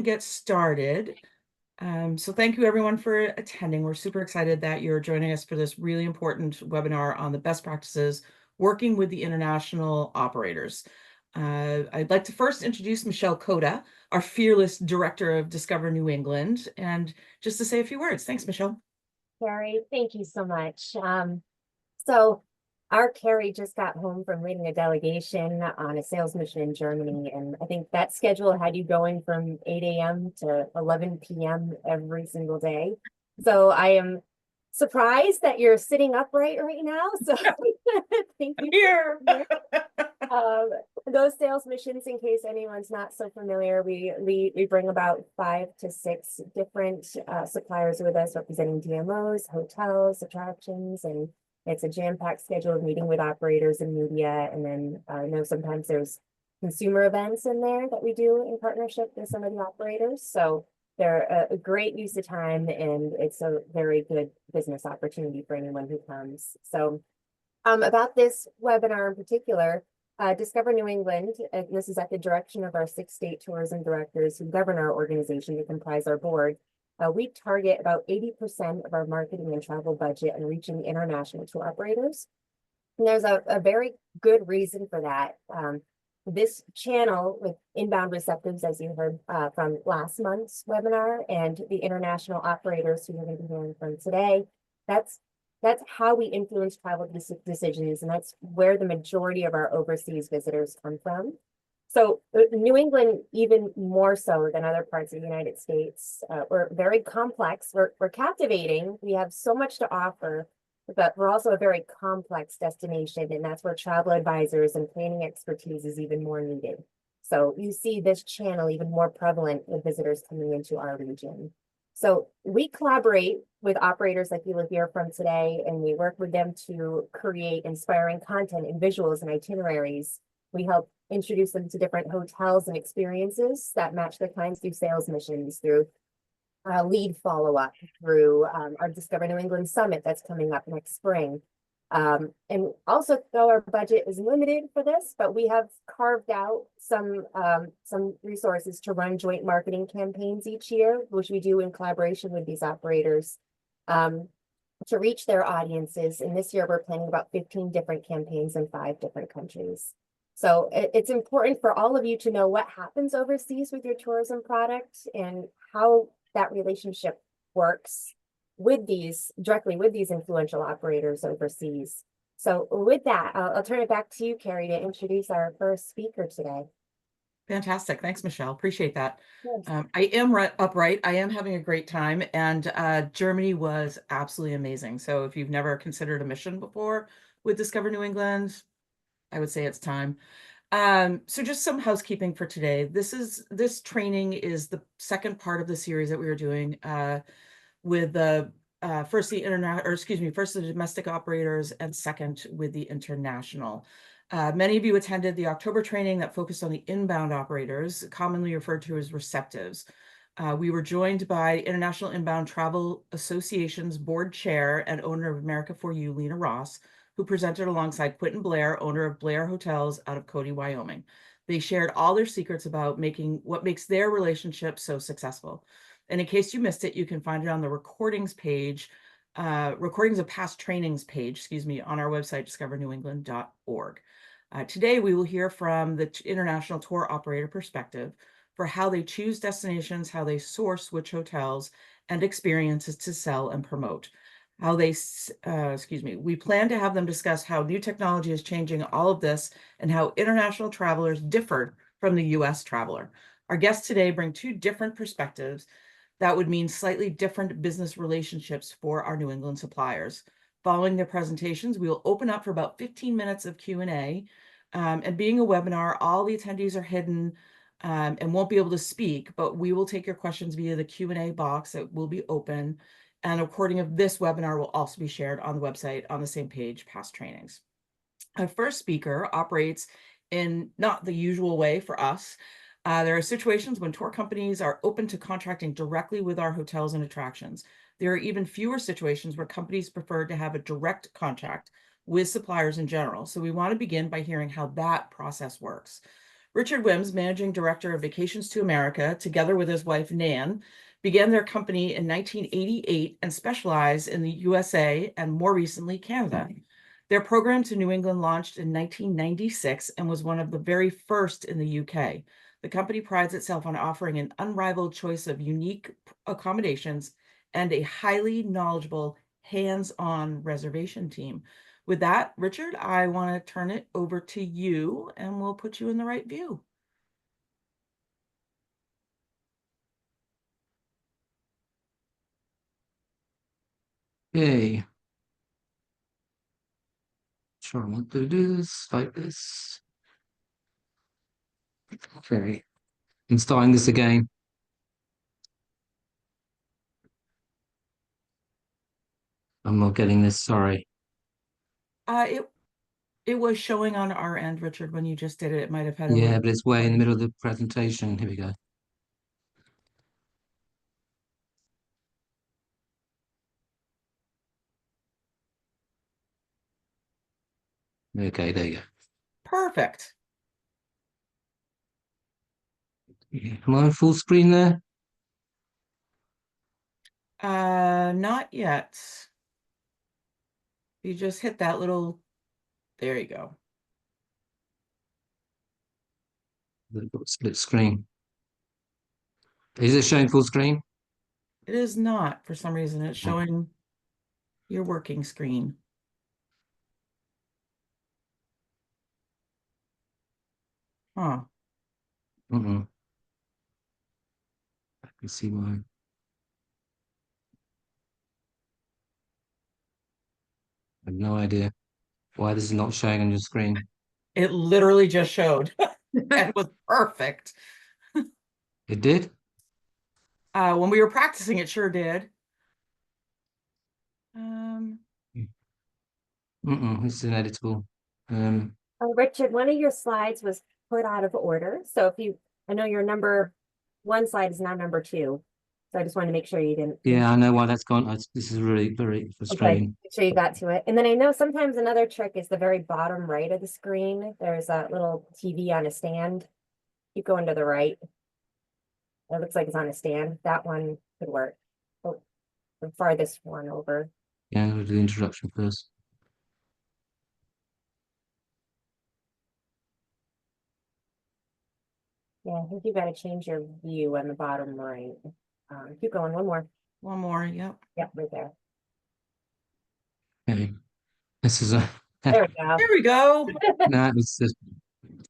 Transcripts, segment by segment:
Get started. So thank you everyone for attending. We're super excited that you're joining us for this really important webinar on the best practices working with the international operators. I'd like to first introduce Michelle Coda, our fearless director of Discover New England, and just to say a few words. Thanks, Michelle. Carrie, thank you so much. So our Carrie just got home from leading a delegation on a sales mission in Germany, and I think that schedule had you going from 8 a.m. to 11 p.m. every single day. So I am surprised that you're sitting upright right now. So thank I'm you for here. being here. Um, those sales missions, in case anyone's not so familiar, we bring about 5 to 6 different suppliers with us, representing DMOs, hotels, attractions, and it's a jam-packed schedule of meeting with operators and media. And then I know sometimes there's consumer events in there that we do in partnership with some of the operators. So they're a great use of time, and it's a very good business opportunity for anyone who comes. So about this webinar in particular, Discover New England, this is at the direction of our 6 state tourism directors who govern our organization to comprise our board. We target about 80% of our marketing and travel budget and reaching international tour operators. And there's a very good reason for that. This channel with inbound receptives, as you heard from last month's webinar, and the international operators who you're going to be hearing from today, that's how we influence travel decisions, and that's where the majority of our overseas visitors come from. So New England, even more so than other parts of the United States, we're very complex. We're captivating. We have so much to offer, but we're also a very complex destination, and that's where travel advisors and planning expertise is even more needed. So you see this channel even more prevalent with visitors coming into our region. So we collaborate with operators like you will hear from today, and we work with them to create inspiring content and visuals and itineraries. We help introduce them to different hotels and experiences that match their clients through sales missions, through lead follow-up, through our Discover New England Summit that's coming up next spring. And also, though our budget is limited for this, but we have carved out some resources to run joint marketing campaigns each year, which we do in collaboration with these operators to reach their audiences. And this year we're planning about 15 different campaigns in 5 different countries. So it's important for all of you to know what happens overseas with your tourism product and how that relationship works with these directly with these influential operators overseas. So with that, I'll turn it back to you, Carrie, to introduce our first speaker today. Fantastic. Thanks, Michelle. Appreciate that. Yes. I am upright. I am having a great time, and Germany was absolutely amazing. So if you've never considered a mission before with Discover New England, I would say it's time. So just some housekeeping for today. This training is the second part of the series that we are doing with the first the domestic operators, and second with the international. Many of you attended the October training that focused on the inbound operators, commonly referred to as receptives. We were joined by International Inbound Travel Association's board chair and owner of America4U, Lena Ross, who presented alongside Quentin Blair, owner of Blair Hotels out of Cody, Wyoming. They shared all their secrets about what makes their relationship so successful. And in case you missed it, you can find it on the recordings page, recordings of past trainings page, excuse me, on our website, discovernewengland.org. Today, we will hear from the international tour operator perspective for how they choose destinations, how they source which hotels and experiences to sell and promote. We plan to have them discuss how new technology is changing all of this and how international travelers differ from the US traveler. Our guests today bring 2 different perspectives that would mean slightly different business relationships for our New England suppliers. Following their presentations, we will open up for about 15 minutes of Q&A. And being a webinar, all the attendees are hidden and won't be able to speak, but we will take your questions via the Q&A box that will be open. And a recording of this webinar will also be shared on the website on the same page, past trainings. Our first speaker operates in not the usual way for us. There are situations when tour companies are open to contracting directly with our hotels and attractions. There are even fewer situations where companies prefer to have a direct contract with suppliers in general. So we want to begin by hearing how that process works. Richard Wims, managing director of Vacations to America, together with his wife Nan, began their company in 1988 and specialized in the USA and more recently Canada. Their program to New England launched in 1996 and was one of the very first in the UK. The company prides itself on offering an unrivaled choice of unique accommodations and a highly knowledgeable, hands-on reservation team. With that, Richard, I want to turn it over to you and we'll put you in the right view. Okay. Sure, I want to do this like this. Okay. I'm starting this again. I'm not getting this, sorry. It was showing on our end, Richard, when you just did it. It might have had a Yeah, little. but it's way in the middle of the presentation. Here we go. Okay, there you go. Perfect. Am I on full screen there? Not yet. You just hit that little, there you go. Split screen. Is it showing full screen? It is not, for some reason, it's showing your working screen. Huh. I can see mine. I have no idea why this is not showing on your screen. It literally just showed. And it was perfect. It did? When we were practicing, it sure did. It's ineditable. Richard, one of your slides was put out of order. So if you, I know your number one slide is now number two. So I just wanted to make sure you didn't. Yeah, I know why that's gone. This is really very Okay, frustrating. make sure you got to it. And then I know sometimes another trick is the very bottom right of the screen. There's a little TV on a stand. Keep going to the right. It looks like it's on a stand. That one could work. Oh, the farthest one over. Yeah, we'll do the introduction first. Yeah, I think you got to change your view on the bottom right. Keep going, one more. One more, yep. Yep, right there. Okay. This is a There we go. There we go. no, it's just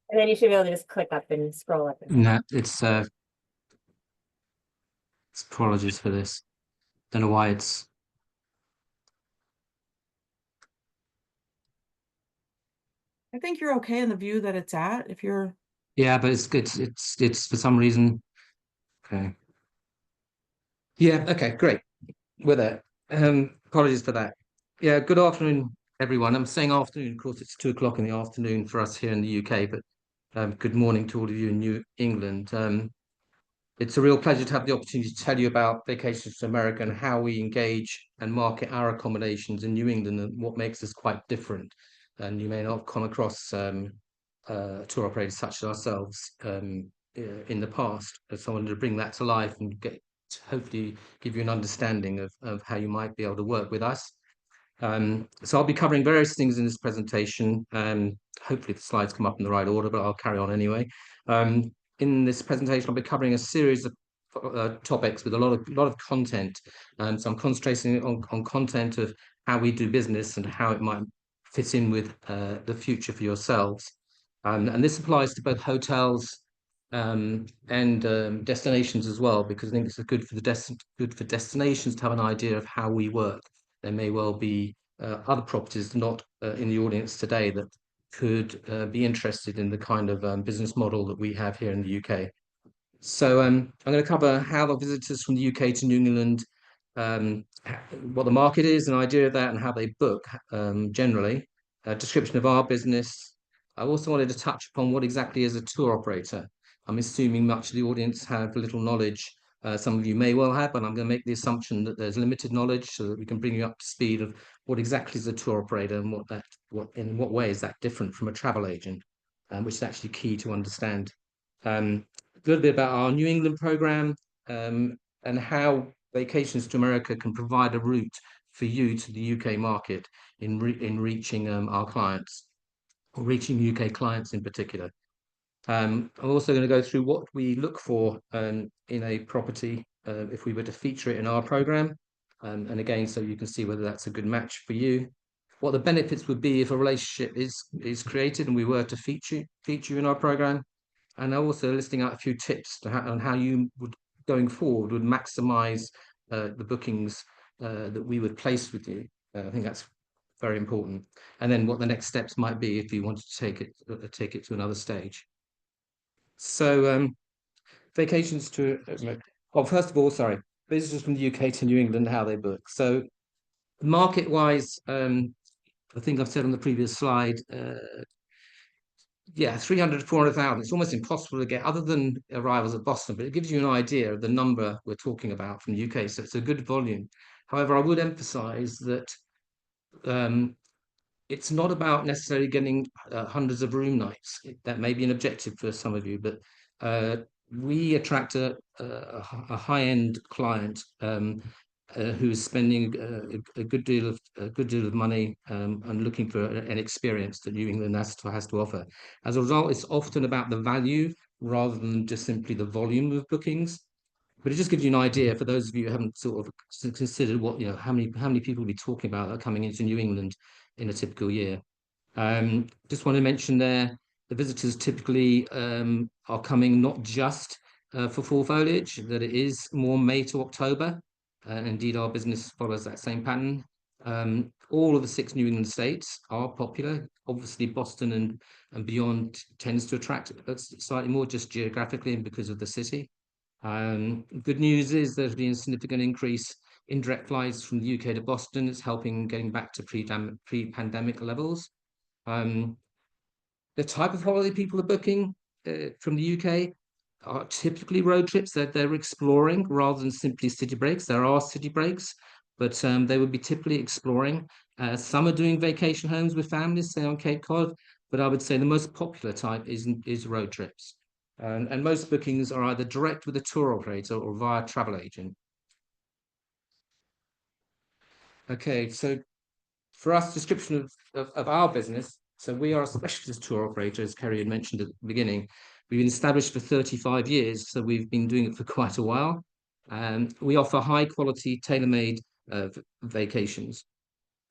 And then you should be able to just click up and scroll up. no, it's apologies for this. Don't know why it's I think you're okay in the view that it's at. If you're yeah, but it's for some reason. Okay. Yeah, okay, great. We're there. Apologies for that. Yeah, good afternoon, everyone. I'm saying afternoon, of course, it's 2 o'clock in the afternoon for us here in the UK, but good morning to all of you in New England. It's a real pleasure to have the opportunity to tell you about Vacations to America and how we engage and market our accommodations in New England and what makes us quite different. And you may not have come across tour operators such as ourselves in the past. So I wanted to bring that to life and hopefully give you an understanding of how you might be able to work with us. So I'll be covering various things in this presentation. Hopefully the slides come up in the right order, but I'll carry on anyway. In this presentation, I'll be covering a series of topics with a lot of content. So I'm concentrating on content of how we do business and how it might fit in with the future for yourselves. And this applies to both hotels and destinations as well, because I think it's good for destinations to have an idea of how we work. There may well be other properties not in the audience today that could be interested in the kind of business model that we have here in the UK. So I'm going to cover how the visitors from the UK to New England, what the market is, an idea of that, and how they book generally, a description of our business. I also wanted to touch upon what exactly is a tour operator. I'm assuming much of the audience have little knowledge. Some of you may well have, but I'm going to make the assumption that there's limited knowledge so that we can bring you up to speed of what exactly is a tour operator and in what way is that different from a travel agent. which is actually key to understand. A little bit about our New England program, and how Vacations to America can provide a route for you to the UK market in reaching our clients, or reaching UK clients in particular. I'm also going to go through what we look for in a property if we were to feature it in our program, and again, so you can see whether that's a good match for you. What the benefits would be if a relationship is created and we were to feature in our program, and also listing out a few tips on how you would, going forward, would maximize the bookings that we would place with you. I think that's very important. And then what the next steps might be if you wanted to take it to another stage. So vacations to, well, first of all, sorry, visitors from the UK to New England, how they book. So market-wise, I think I've said on the previous slide, yeah, 300 to 400,000. It's almost impossible to get other than arrivals at Boston, but it gives you an idea of the number we're talking about from the UK. So it's a good volume. However, I would emphasize that it's not about necessarily getting hundreds of room nights. That may be an objective for some of you, but we attract a high-end client who's spending a good deal of money and looking for an experience that New England has to offer. As a result, it's often about the value rather than just simply the volume of bookings. But it just gives you an idea for those of you who haven't sort of considered what, how many people we'll be talking about are coming into New England in a typical year. Just want to mention there, the visitors typically are coming not just for fall foliage, that it is more May to October. Indeed, our business follows that same pattern. All of the 6 New England states are popular. Obviously, Boston and beyond tends to attract slightly more just geographically and because of the city. Good news is there's been a significant increase in direct flights from the UK to Boston. It's helping getting back to pre-pandemic levels. The type of holiday people are booking from the UK are typically road trips that they're exploring rather than simply city breaks. There are city breaks, but they would be typically exploring. Some are doing vacation homes with families, say on Cape Cod, but I would say the most popular type is road trips. And most bookings are either direct with a tour operator or via travel agent. Okay, so for us, description of our business. So we are a specialist tour operator, as Kerry had mentioned at the beginning. We've been established for 35 years, so we've been doing it for quite a while. We offer high quality, tailor-made vacations.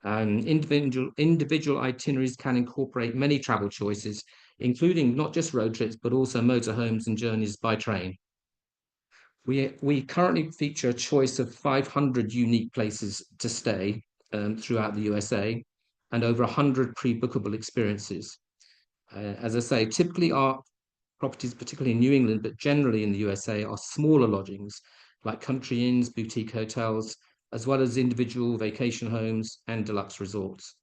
Individual itineraries can incorporate many travel choices, including not just road trips, but also motorhomes and journeys by train. We currently feature a choice of 500 unique places to stay throughout the USA and over 100 pre-bookable experiences. As I say, typically our properties, particularly in New England, but generally in the USA, are smaller lodgings like country inns, boutique hotels, as well as individual vacation homes and deluxe resorts.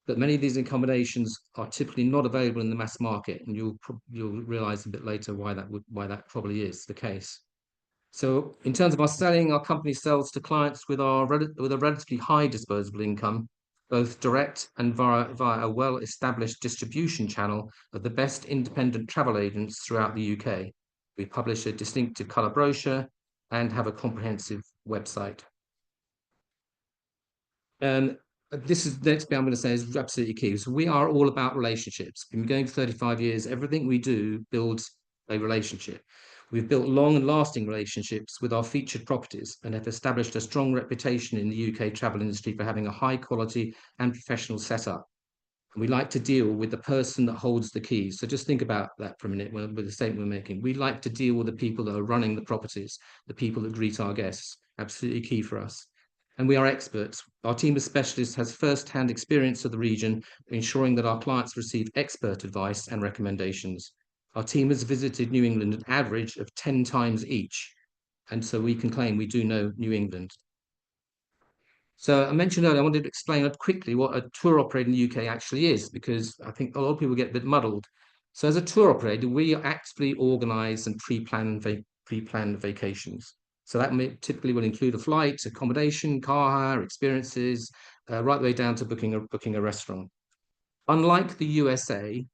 But many of these accommodations are typically not available in the mass market, and you'll realize a bit later why that probably is the case. So in terms of our selling, our company sells to clients with a relatively high disposable income, both direct and via a well-established distribution channel of the best independent travel agents throughout the UK. We publish a distinctive colour brochure and have a comprehensive website. This is the next bit I'm going to say is absolutely key. So we are all about relationships. We've been going for 35 years. Everything we do builds a relationship. We've built long and lasting relationships with our featured properties and have established a strong reputation in the UK travel industry for having a high quality and professional setup. We like to deal with the person that holds the keys. So just think about that for a minute with the statement we're making. We like to deal with the people that are running the properties, the people that greet our guests. Absolutely key for us. And we are experts. Our team of specialists has first-hand experience of the region, ensuring that our clients receive expert advice and recommendations. Our team has visited New England an average of 10 times each, and so we can claim we do know New England. So I mentioned earlier, I wanted to explain quickly what a tour operator in the UK actually is, because I think a lot of people get a bit muddled. So as a tour operator, we actively organise and pre-plan vacations. So that typically will include a flight, accommodation, car hire, experiences, right the way down to booking a restaurant. Unlike the USA,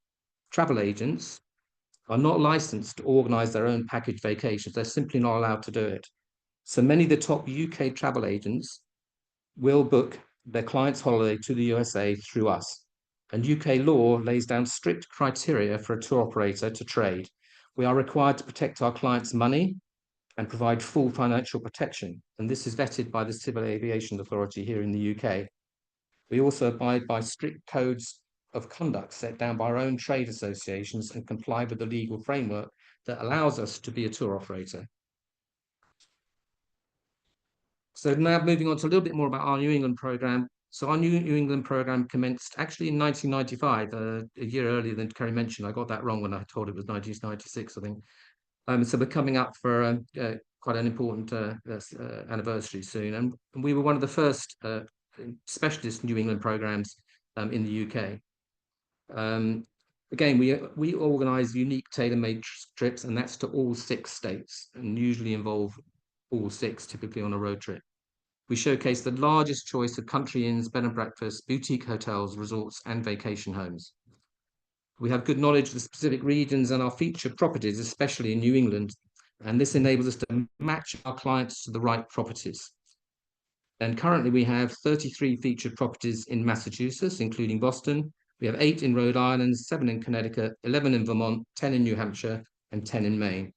travel agents are not licensed to organize their own package vacations. They're simply not allowed to do it. So many of the top UK travel agents will book their client's holiday to the USA through us. And UK law lays down strict criteria for a tour operator to trade. We are required to protect our clients' money and provide full financial protection. And this is vetted by the Civil Aviation Authority here in the UK. We also abide by strict codes of conduct set down by our own trade associations and comply with the legal framework that allows us to be a tour operator. So now moving on to a little bit more about our New England program. So our New England program commenced actually in 1995, a year earlier than Kerry mentioned. I got that wrong when I told it was 1996, I think. So we're coming up for quite an important anniversary soon. And we were one of the first specialist New England programs in the UK. Again, we organise unique tailor-made trips, and that's to all 6 states, and usually involve all 6, typically on a road trip. We showcase the largest choice of country inns, bed and breakfasts, boutique hotels, resorts, and vacation homes. We have good knowledge of the specific regions and our featured properties, especially in New England, and this enables us to match our clients to the right properties. And currently we have 33 featured properties in Massachusetts, including Boston. We have 8 in Rhode Island, 7 in Connecticut, 11 in Vermont, 10 in New Hampshire, and 10 in Maine.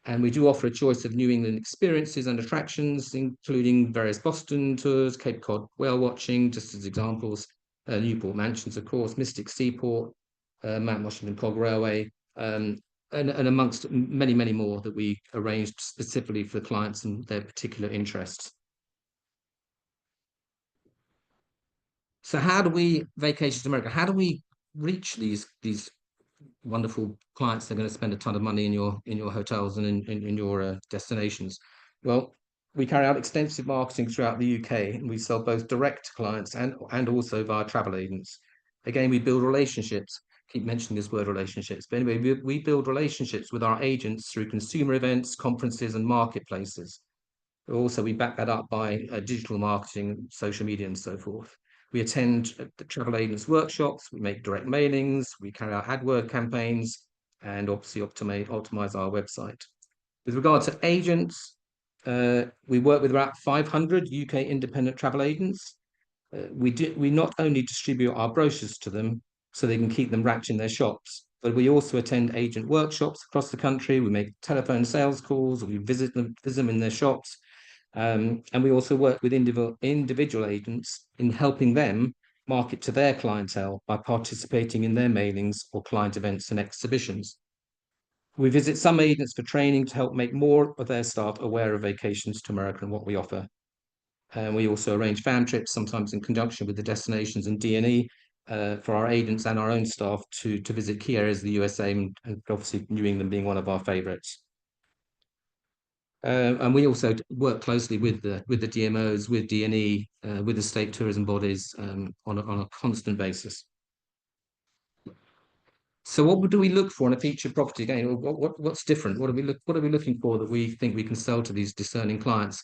And we do offer a choice of New England experiences and attractions, including various Boston tours, Cape Cod whale watching, just as examples, Newport Mansions, of course, Mystic Seaport, Mount Washington Cog Railway, and amongst many, many more that we arranged specifically for clients and their particular interests. So how do we, Vacations to America, how do we reach these wonderful clients that are going to spend a ton of money in your hotels and in your destinations? Well, we carry out extensive marketing throughout the UK, and we sell both direct to clients and also via travel agents. Again, we build relationships. Keep mentioning this word relationships, but anyway, we build relationships with our agents through consumer events, conferences, and marketplaces. Also, we back that up by digital marketing, social media, and so forth. We attend the travel agents workshops, we make direct mailings, we carry out AdWord campaigns, and obviously optimize our website. With regard to agents, we work with about 500 UK independent travel agents. We not only distribute our brochures to them so they can keep them wrapped in their shops, but we also attend agent workshops across the country. We make telephone sales calls, or we visit them in their shops. And we also work with individual agents in helping them market to their clientele by participating in their mailings or client events and exhibitions. We visit some agents for training to help make more of their staff aware of Vacations to America and what we offer. And we also arrange fan trips, sometimes in conjunction with the destinations and D&E, for our agents and our own staff to visit key areas of the USA, and obviously New England being one of our favourites. And we also work closely with the DMOs, with D&E, with the state tourism bodies on a constant basis. So what do we look for in a featured property? Again, what's different? What are we looking for that we think we can sell to these discerning clients?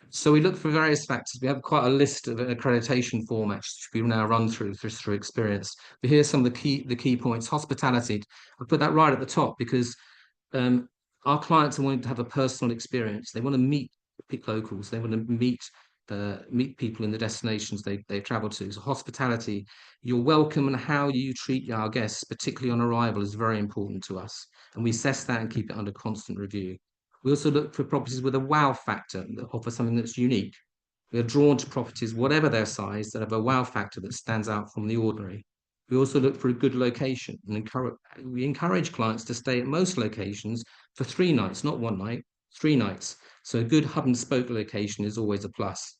So we look for various factors. We have quite a list of accreditation formats which we now run through experience. But here's some of the key points. Hospitality. I put that right at the top because our clients are wanting to have a personal experience. They want to meet locals. They want to meet people in the destinations they travel to. So hospitality, your welcome and how you treat our guests, particularly on arrival, is very important to us. And we assess that and keep it under constant review. We also look for properties with a wow factor that offer something that's unique. We are drawn to properties, whatever their size, that have a wow factor that stands out from the ordinary. We also look for a good location, and we encourage clients to stay at most locations for 3 nights, not 1 night, 3 nights. So a good hub and spoke location is always a plus.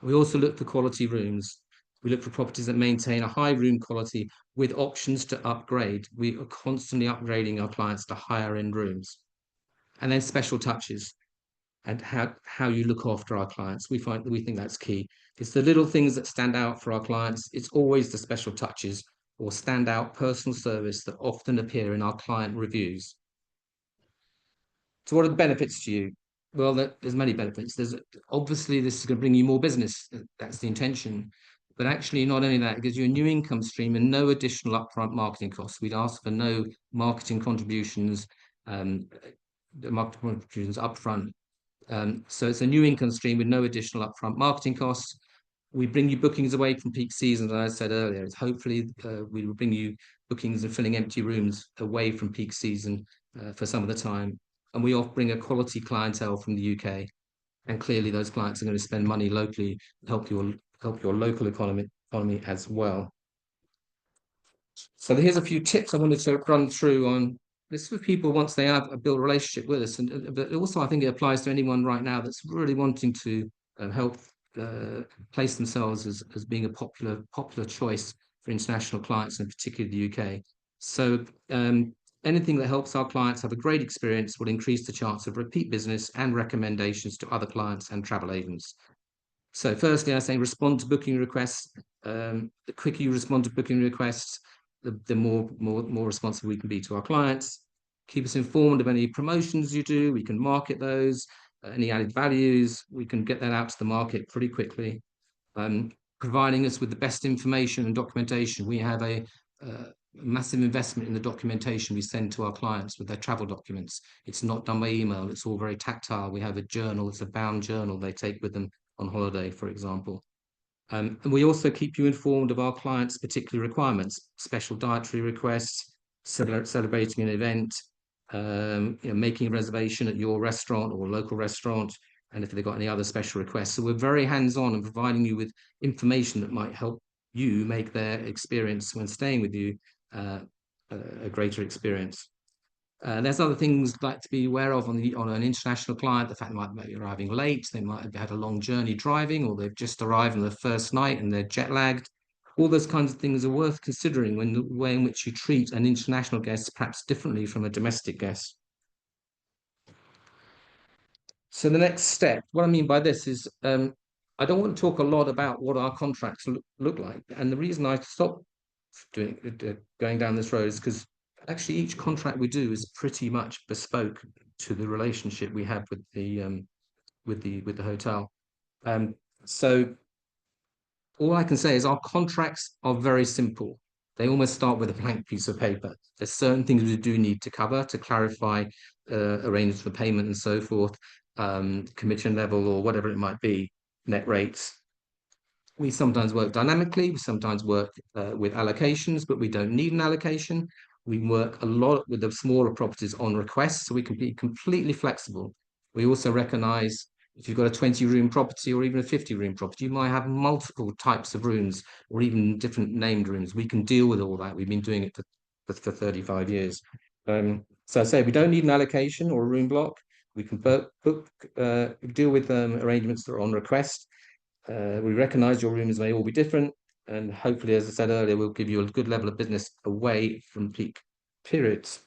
We also look for quality rooms. We look for properties that maintain a high room quality with options to upgrade. We are constantly upgrading our clients to higher end rooms. And then special touches and how you look after our clients. We think that's key. It's the little things that stand out for our clients. It's always the special touches or standout personal service that often appear in our client reviews. So what are the benefits to you? Well, there's many benefits. Obviously this is going to bring you more business. That's the intention. But actually, not only that, it gives you a new income stream and no additional upfront marketing costs. We'd ask for no marketing contributions, upfront. So it's a new income stream with no additional upfront marketing costs. We bring you bookings away from peak season, as I said earlier. It's hopefully we will bring you bookings and filling empty rooms away from peak season for some of the time. And we often bring a quality clientele from the UK. And clearly those clients are going to spend money locally to help your local economy as well. So here's a few tips I wanted to run through on this for people once they have built a relationship with us. And but also I think it applies to anyone right now that's really wanting to help place themselves as being a popular choice for international clients, and particularly the UK. So anything that helps our clients have a great experience will increase the chance of repeat business and recommendations to other clients and travel agents. So firstly, I say respond to booking requests. The quicker you respond to booking requests, the more responsive we can be to our clients. Keep us informed of any promotions you do. We can market those. Any added values, we can get that out to the market pretty quickly. Providing us with the best information and documentation. We have a massive investment in the documentation we send to our clients with their travel documents. It's not done by email. It's all very tactile. We have a journal. It's a bound journal they take with them on holiday, for example. And we also keep you informed of our clients' particular requirements, special dietary requests, celebrating an event, making a reservation at your restaurant or local restaurant, and if they've got any other special requests. So we're very hands-on and providing you with information that might help you make their experience when staying with you a greater experience. There's other things like to be aware of on an international client. The fact they might be arriving late, they might have had a long journey driving, or they've just arrived on the first night and they're jet lagged. All those kinds of things are worth considering when the way in which you treat an international guest perhaps differently from a domestic guest. So the next step, what I mean by this is, I don't want to talk a lot about what our contracts look like. And the reason I stopped going down this road is because actually each contract we do is pretty much bespoke to the relationship we have with the hotel. So all I can say is our contracts are very simple. They almost start with a blank piece of paper. There's certain things we do need to cover to clarify arrangements for payment and so forth, commission level or whatever it might be, net rates. We sometimes work dynamically, we sometimes work with allocations, but we don't need an allocation. We work a lot with the smaller properties on request, so we can be completely flexible. We also recognize if you've got a 20-room property or even a 50-room property, you might have multiple types of rooms or even different named rooms. We can deal with all that. We've been doing it for 35 years. So I say we don't need an allocation or a room block. We can deal with arrangements that are on request. We recognize your rooms may all be different, and hopefully, as I said earlier, we'll give you a good level of business away from peak periods.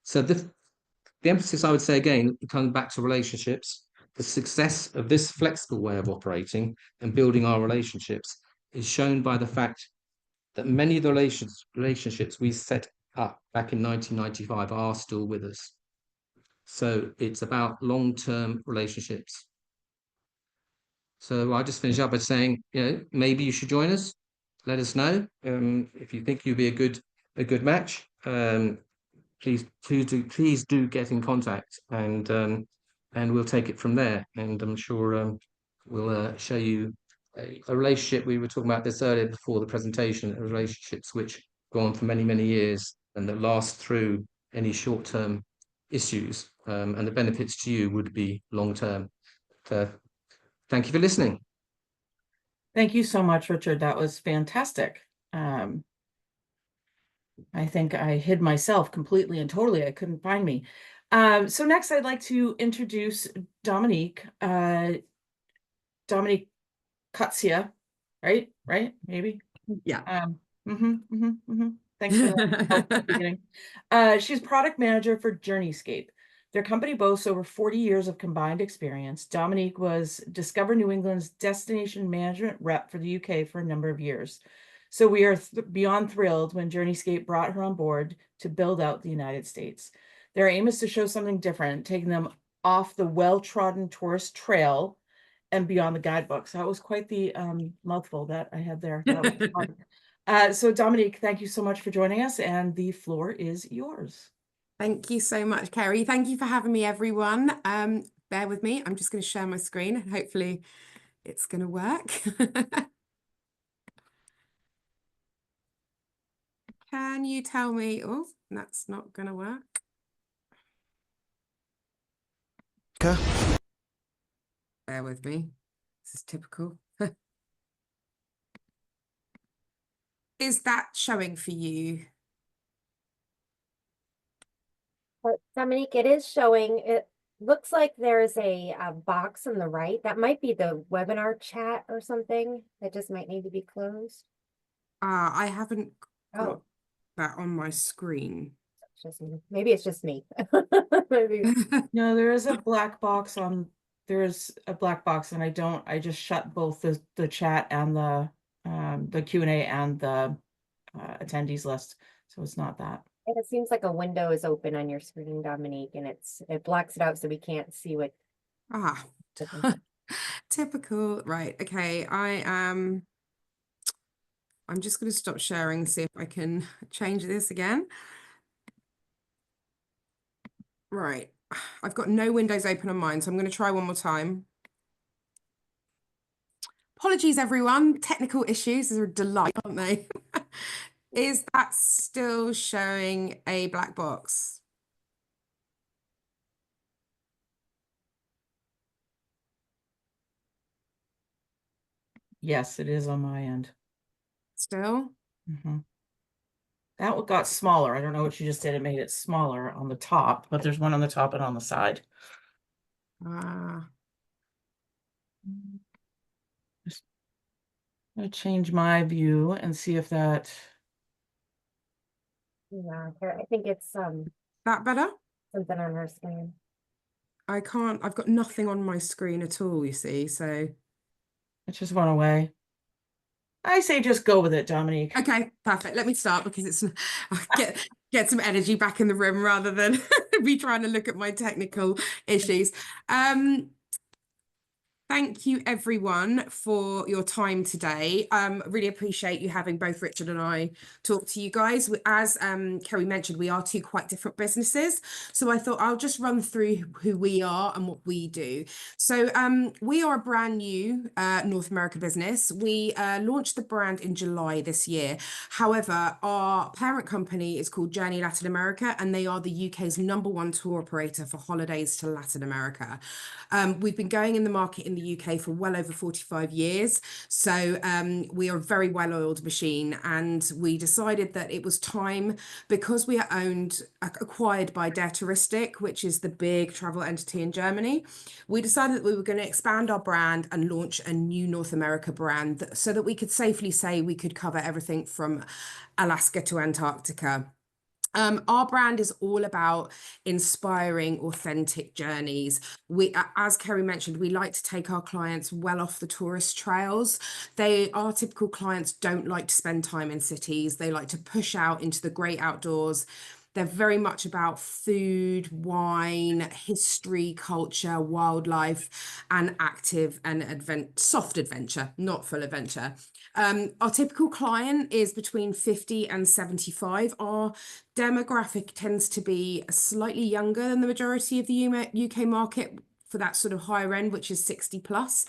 So the emphasis, I would say again, comes back to relationships. The success of this flexible way of operating and building our relationships is shown by the fact that many of the relationships we set up back in 1995 are still with us. So it's about long-term relationships. So I'll just finish up by saying, maybe you should join us. Let us know if you think you'd be a good match. Please do get in contact, and we'll take it from there. And I'm sure we'll show you a relationship. We were talking about this earlier before the presentation. Relationships which go on for many years and that last through any short-term issues, and the benefits to you would be long-term. Thank you for listening. Thank you so much, Richard. That was fantastic. I think I hid myself completely and totally. I couldn't find me. So next I'd like to introduce Dominique. Dominique Cutzia, right? Maybe? Yeah. Thanks for the help at the beginning. She's product manager for Journeyscape. Their company boasts over 40 years of combined experience. Dominique was Discover New England's destination management rep for the UK for a number of years. So we are beyond thrilled when Journeyscape brought her on board to build out the United States. Their aim is to show something different, taking them off the well-trodden tourist trail and beyond the guidebook. So that was quite the mouthful that I had there. That was fun. So Dominique, thank you so much for joining us, and the floor is yours. Thank you so much, Kerry. Thank you for having me, everyone. Bear with me. I'm just going to share my screen and hopefully it's going to work. Can you tell me? Oh, that's not going to work. Bear with me. This is typical. Is that showing for you? Dominique, it is showing. It looks like there's a box on the right. That might be the webinar chat or something. That just might need to be closed. I haven't got Oh, that on my screen. it's just me. Maybe it's just me. Maybe. No, there is a black box on. There is a black box, and I just shut both the chat and the Q&A and the attendees list, so it's not that. It seems like a window is open on your screen, Dominique, and it blocks it out so we can't see what. Ah, typical. Right. Okay. I'm just going to stop sharing and see if I can change this again. Right. I've got no windows open on mine, so I'm going to try one more time. Apologies, everyone. Technical issues are a delight, aren't they? Is that still showing a black box? Yes, it is on my end. Still? That one got smaller. I don't know what you just did. It made it smaller on the top, but there's one on the top and on the side. Just gonna change my view and see if that. Yeah, I think it's That better? something on her screen. I can't, I've got nothing on my screen at all, you see, so. It just went away. I say just go with it, Dominique. Okay, perfect. Let me start because it's get some energy back in the room rather than be trying to look at my technical issues. Thank you, everyone, for your time today. Really appreciate you having both Richard and I talk to you guys. As Kerry mentioned, we are two quite different businesses. So I thought I'll just run through who we are and what we do. So we are a brand new North America business. We launched the brand in July this year. However, our parent company is called Journey Latin America, and they are the UK's #1 tour operator for holidays to Latin America. We've been going in the market in the UK for well over 45 years. So we are a very well-oiled machine, and we decided that it was time, because we are acquired by Der Touristik, which is the big travel entity in Germany. We decided that we were going to expand our brand and launch a new North America brand so that we could safely say we could cover everything from Alaska to Antarctica. Our brand is all about inspiring authentic journeys. As Kerry mentioned, we like to take our clients well off the tourist trails. Our typical clients don't like to spend time in cities. They like to push out into the great outdoors. They're very much about food, wine, history, culture, wildlife, and active and soft adventure, not full adventure. Our typical client is between 50 and 75. Our demographic tends to be slightly younger than the majority of the UK market for that sort of higher end, which is 60 plus.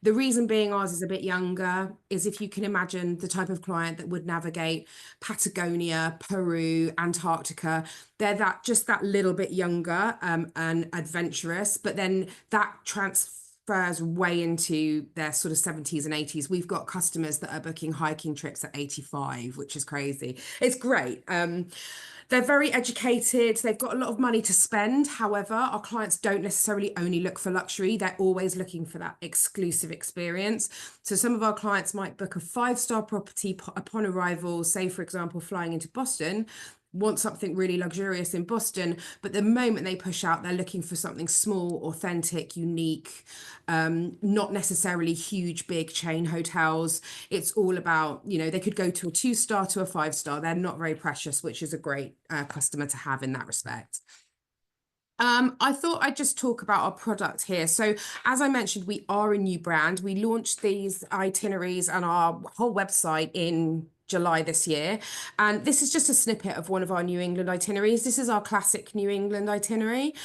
The reason being ours is a bit younger is if you can imagine the type of client that would navigate Patagonia, Peru, Antarctica, they're just that little bit younger and adventurous, but then that transfers way into their sort of 70s and 80s. We've got customers that are booking hiking trips at 85, which is crazy. It's great. They're very educated. They've got a lot of money to spend. However, our clients don't necessarily only look for luxury. They're always looking for that exclusive experience. So some of our clients might book a 5-star property upon arrival, say, for example, flying into Boston, want something really luxurious in Boston, but the moment they push out, they're looking for something small, authentic, unique, not necessarily huge, big chain hotels. It's all about, they could go to a 2-star to a 5-star. They're not very precious, which is a great customer to have in that respect. I thought I'd just talk about our product here. So as I mentioned, we are a new brand. We launched these itineraries and our whole website in July this year. And this is just a snippet of one of our New England itineraries. This is our classic New England itinerary.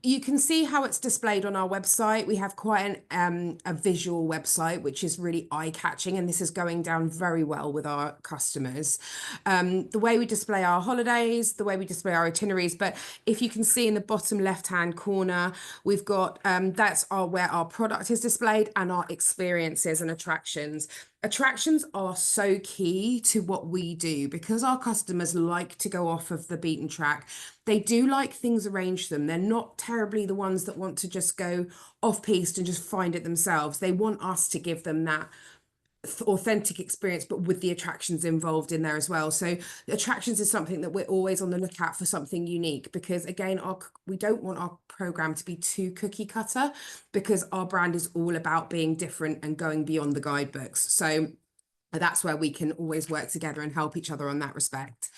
You can see how it's displayed on our website. We have quite a visual website, which is really eye-catching, and this is going down very well with our customers. The way we display our holidays, the way we display our itineraries, but if you can see in the bottom left-hand corner, we've got that's where our product is displayed and our experiences and attractions. Attractions are so key to what we do because our customers like to go off of the beaten track. They do like things arranged for them. They're not terribly the ones that want to just go off-piste and just find it themselves. They want us to give them that authentic experience, but with the attractions involved in there as well. So the attractions is something that we're always on the lookout for, something unique, because again, we don't want our program to be too cookie cutter, because our brand is all about being different and going beyond the guidebooks. So that's where we can always work together and help each other on that respect.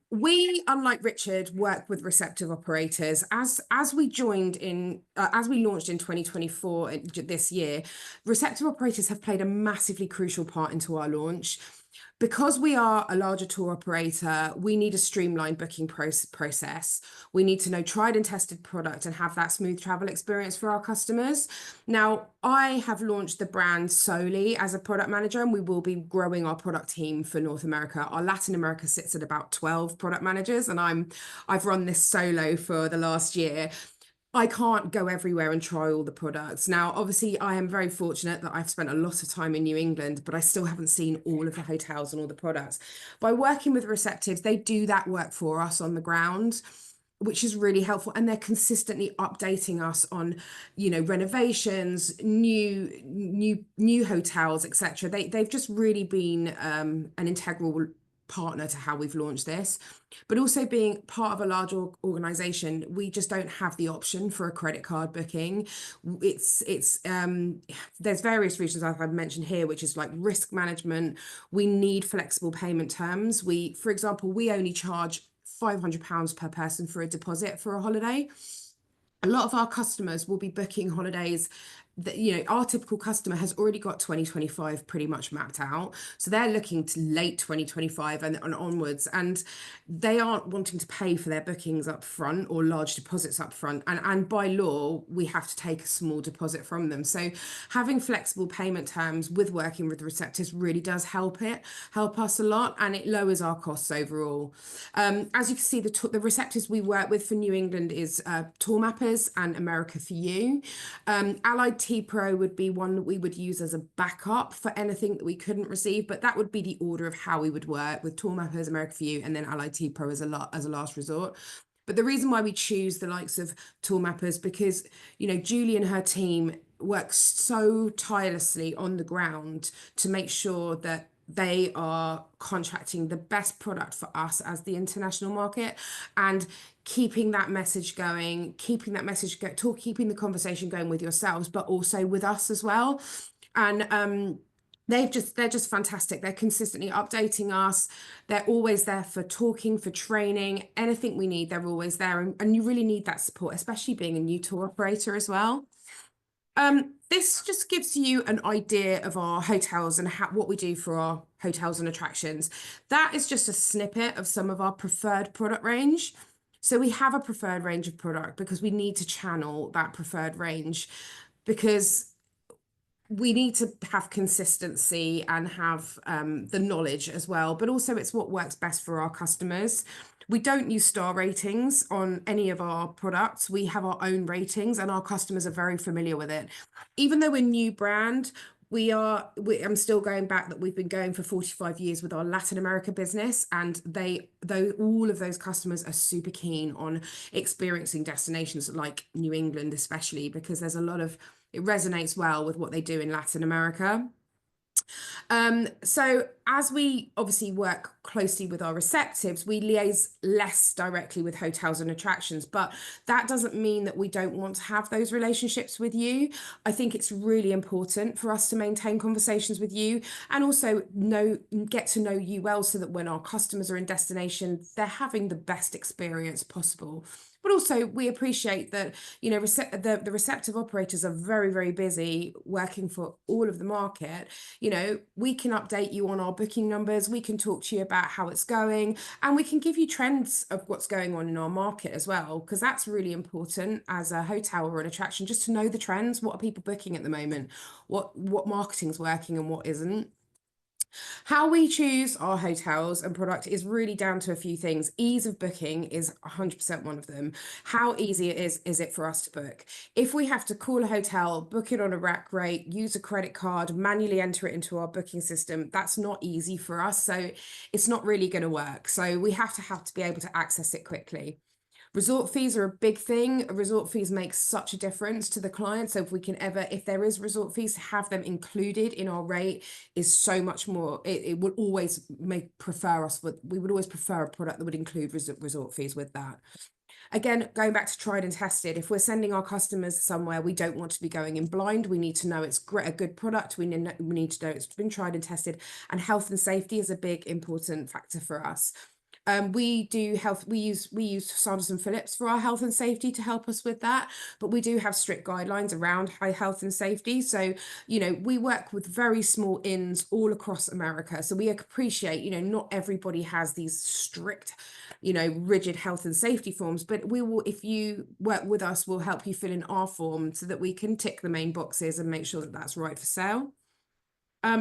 We, unlike Richard, work with receptive operators. As we launched in 2024 this year, receptive operators have played a massively crucial part into our launch. Because we are a larger tour operator, we need a streamlined booking process. We need to know tried and tested product and have that smooth travel experience for our customers. Now, I have launched the brand solely as a product manager, and we will be growing our product team for North America. Our Latin America sits at about 12 product managers, and I've run this solo for the last year. I can't go everywhere and try all the products. Now, obviously, I am very fortunate that I've spent a lot of time in New England, but I still haven't seen all of the hotels and all the products. By working with receptives, they do that work for us on the ground, which is really helpful. And they're consistently updating us on, renovations, new hotels, etc. They've just really been an integral partner to how we've launched this. But also, being part of a larger organization, we just don't have the option for a credit card booking. There's various reasons I've mentioned here, which is like risk management. We need flexible payment terms. For example, we only charge £500 per person for a deposit for a holiday. A lot of our customers will be booking holidays that, our typical customer has already got 2025 pretty much mapped out. So they're looking to late 2025 and onwards, and they aren't wanting to pay for their bookings up front or large deposits up front. And by law, we have to take a small deposit from them. So having flexible payment terms with working with receptives really does help us a lot, and it lowers our costs overall. As you can see, the receptives we work with for New England is Tour Mappers and America for You. Allied T Pro would be one that we would use as a backup for anything that we couldn't receive, but that would be the order of how we would work, with Tour Mappers, America for You, and then Allied T Pro as a last resort. But the reason why we choose the likes of Tour Mappers, because Julie and her team work so tirelessly on the ground to make sure that they are contracting the best product for us as the international market, and keeping that message going, keeping the conversation going with yourselves, but also with us as well. And they're just fantastic. They're consistently updating us. They're always there for talking, for training, anything we need, they're always there. And you really need that support, especially being a new tour operator as well. This just gives you an idea of our hotels and what we do for our hotels and attractions. That is just a snippet of some of our preferred product range. So we have a preferred range of product because we need to channel that preferred range, because we need to have consistency and have the knowledge as well, but also it's what works best for our customers. We don't use star ratings on any of our products. We have our own ratings, and our customers are very familiar with it. Even though we're a new brand, I'm still going back that we've been going for 45 years with our Latin America business, and all of those customers are super keen on experiencing destinations like New England, especially because there's it resonates well with what they do in Latin America. So as we obviously work closely with our receptives, we liaise less directly with hotels and attractions, but that doesn't mean that we don't want to have those relationships with you. I think it's really important for us to maintain conversations with you and also get to know you well, so that when our customers are in destination, they're having the best experience possible. But also, we appreciate that, you know, the receptive operators are very, very busy working for all of the market. You know, we can update you on our booking numbers, we can talk to you about how it's going, and we can give you trends of what's going on in our market as well, because that's really important as a hotel or an attraction, just to know the trends. What are people booking at the moment? What marketing's working and what isn't? How we choose our hotels and product is really down to a few things. Ease of booking is 100% one of them. How easy is it for us to book? If we have to call a hotel, book it on a rack rate, use a credit card, manually enter it into our booking system, that's not easy for us. So it's not really going to work. So we have to be able to access it quickly. Resort fees are a big thing. Resort fees make such a difference to the client. So if there is resort fees, to have them included in our rate is so much more. It would always we would always prefer a product that would include resort fees with that. Again, going back to tried and tested, if we're sending our customers somewhere, we don't want to be going in blind. We need to know it's a good product. We need to know it's been tried and tested, and health and safety is a big important factor for us. We use Sanderson Phillips for our health and safety to help us with that, but we do have strict guidelines around high health and safety. So, you know, we work with very small inns all across America. So we appreciate, you know, not everybody has these strict, you know, rigid health and safety forms, but we will, if you work with us, we'll help you fill in our form so that we can tick the main boxes and make sure that that's right for sale.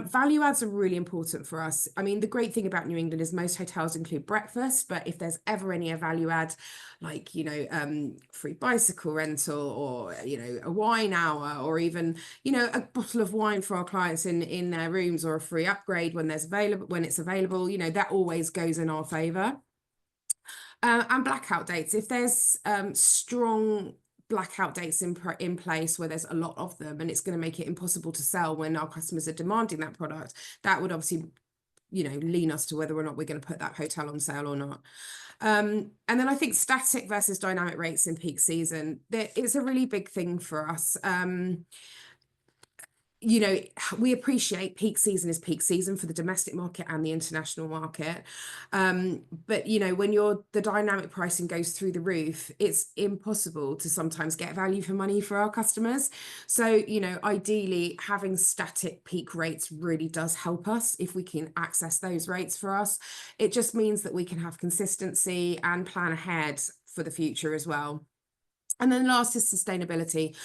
Value adds are really important for us. I mean, the great thing about New England is most hotels include breakfast, but if there's ever any value add, like, you know, free bicycle rental, or, you know, a wine hour, or even, you know, a bottle of wine for our clients in their rooms, or a free upgrade when it's available, you know, that always goes in our favor. And blackout dates, if there's strong blackout dates in place where there's a lot of them, and it's going to make it impossible to sell when our customers are demanding that product, that would obviously, you know, lean us to whether or not we're going to put that hotel on sale or not. And then I think static versus dynamic rates in peak season, it's a really big thing for us. You know, we appreciate peak season is peak season for the domestic market and the international market. But, you know, when the dynamic pricing goes through the roof, it's impossible to sometimes get value for money for our customers. So, you know, ideally having static peak rates really does help us if we can access those rates for us. It just means that we can have consistency and plan ahead for the future as well. And then last is sustainability.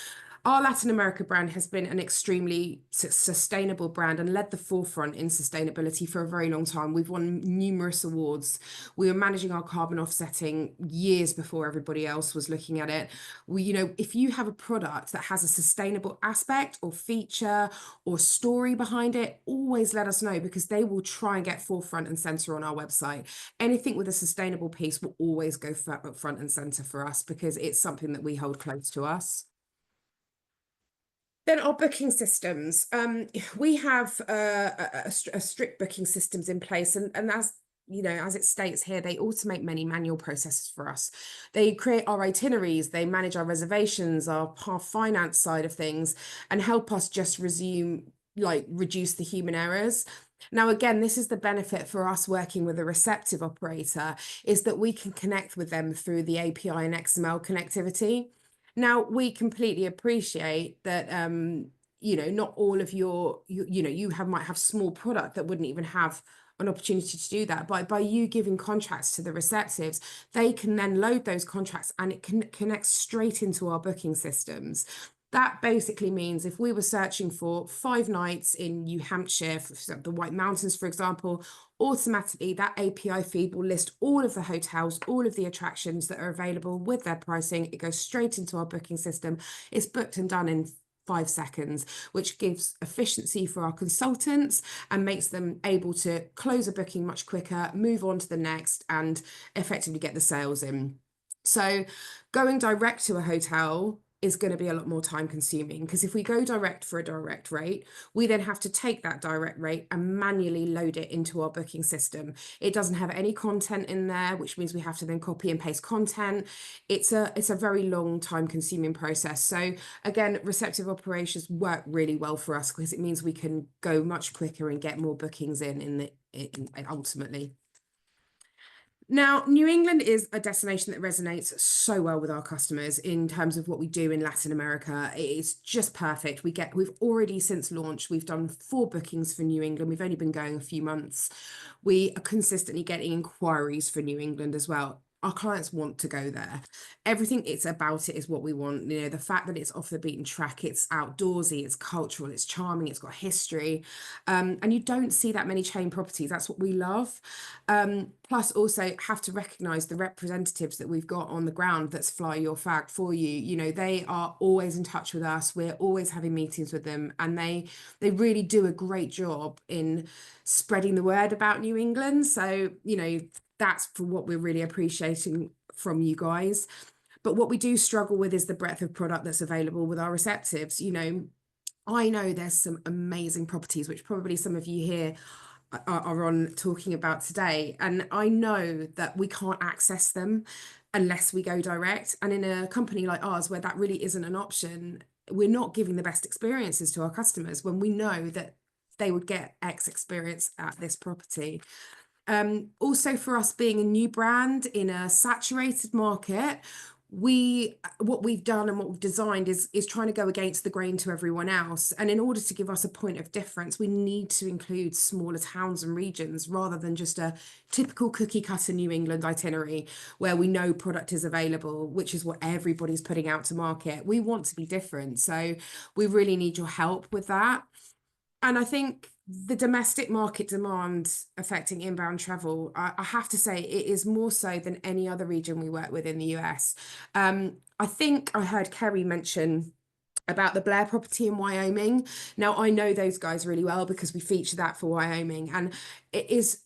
Our Latin America brand has been an extremely sustainable brand and led the forefront in sustainability for a very long time. We've won numerous awards. We were managing our carbon offsetting years before everybody else was looking at it. You know, if you have a product that has a sustainable aspect or feature or story behind it, always let us know, because they will try and get forefront and center on our website. Anything with a sustainable piece will always go front and center for us, because it's something that we hold close to us. Then our booking systems, we have a strict booking systems in place, and as you know, as it states here, they automate many manual processes for us. They create our itineraries, they manage our reservations, our finance side of things, and help us just reduce the human errors. Now, again, this is the benefit for us working with a receptive operator, is that we can connect with them through the API and XML connectivity. Now, we completely appreciate that, you know, not all of you might have small product that wouldn't even have an opportunity to do that. By you giving contracts to the receptives, they can then load those contracts and it can connect straight into our booking systems. That basically means if we were searching for 5 nights in New Hampshire, for the White Mountains, for example, automatically that API feed will list all of the hotels, all of the attractions that are available with their pricing. It goes straight into our booking system. It's booked and done in 5 seconds, which gives efficiency for our consultants and makes them able to close a booking much quicker, move on to the next, and effectively get the sales in. So going direct to a hotel is going to be a lot more time consuming, because if we go direct for a direct rate, we then have to take that direct rate and manually load it into our booking system. It doesn't have any content in there, which means we have to then copy and paste content. It's a very long time consuming process. So again, receptive operations work really well for us because it means we can go much quicker and get more bookings in ultimately. Now, New England is a destination that resonates so well with our customers in terms of what we do in Latin America. It's just perfect. We've already, since launch, we've done 4 bookings for New England. We've only been going a few months. We are consistently getting inquiries for New England as well. Our clients want to go there. Everything it's about it is what we want. You know, the fact that it's off the beaten track, it's outdoorsy, it's cultural, it's charming, it's got history. And you don't see that many chain properties. That's what we love. Plus also have to recognize the representatives that we've got on the ground that's fly your flag for you. You know, they are always in touch with us. We're always having meetings with them, and they really do a great job in spreading the word about New England. So, you know, that's for what we're really appreciating from you guys. But what we do struggle with is the breadth of product that's available with our receptives. You know, I know there's some amazing properties, which probably some of you here are on talking about today. And I know that we can't access them unless we go direct. And in a company like ours, where that really isn't an option, we're not giving the best experiences to our customers when we know that they would get X experience at this property. Also, for us being a new brand in a saturated market, what we've done and what we've designed is trying to go against the grain to everyone else. And in order to give us a point of difference, we need to include smaller towns and regions rather than just a typical cookie cutter New England itinerary where we know product is available, which is what everybody's putting out to market. We want to be different. So we really need your help with that. And I think the domestic market demand affecting inbound travel, I have to say, it is more so than any other region we work with in the US. I think I heard Kerry mention about the Blair property in Wyoming. Now, I know those guys really well because we feature that for Wyoming. And it is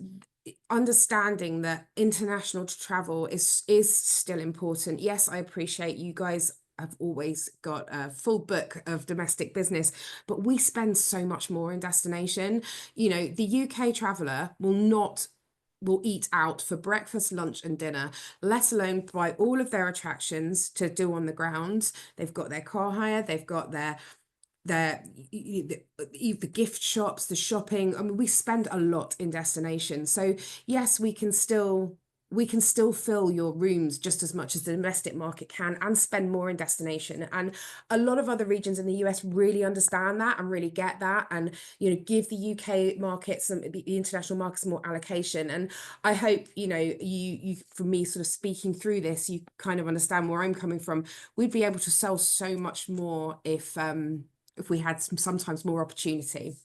understanding that international travel is still important. Yes, I appreciate you guys have always got a full book of domestic business, but we spend so much more in destination. You know, the UK traveller will eat out for breakfast, lunch and dinner, let alone buy all of their attractions to do on the ground. They've got their car hire, they've got the gift shops, the shopping. I mean, we spend a lot in destination. So yes, we can still fill your rooms just as much as the domestic market can and spend more in destination. And a lot of other regions in the US really understand that and really get that, and, you know, give the UK market the international markets more allocation. And I hope, you know, you from me sort of speaking through this, you kind of understand where I'm coming from. We'd be able to sell so much more if we had sometimes more opportunity.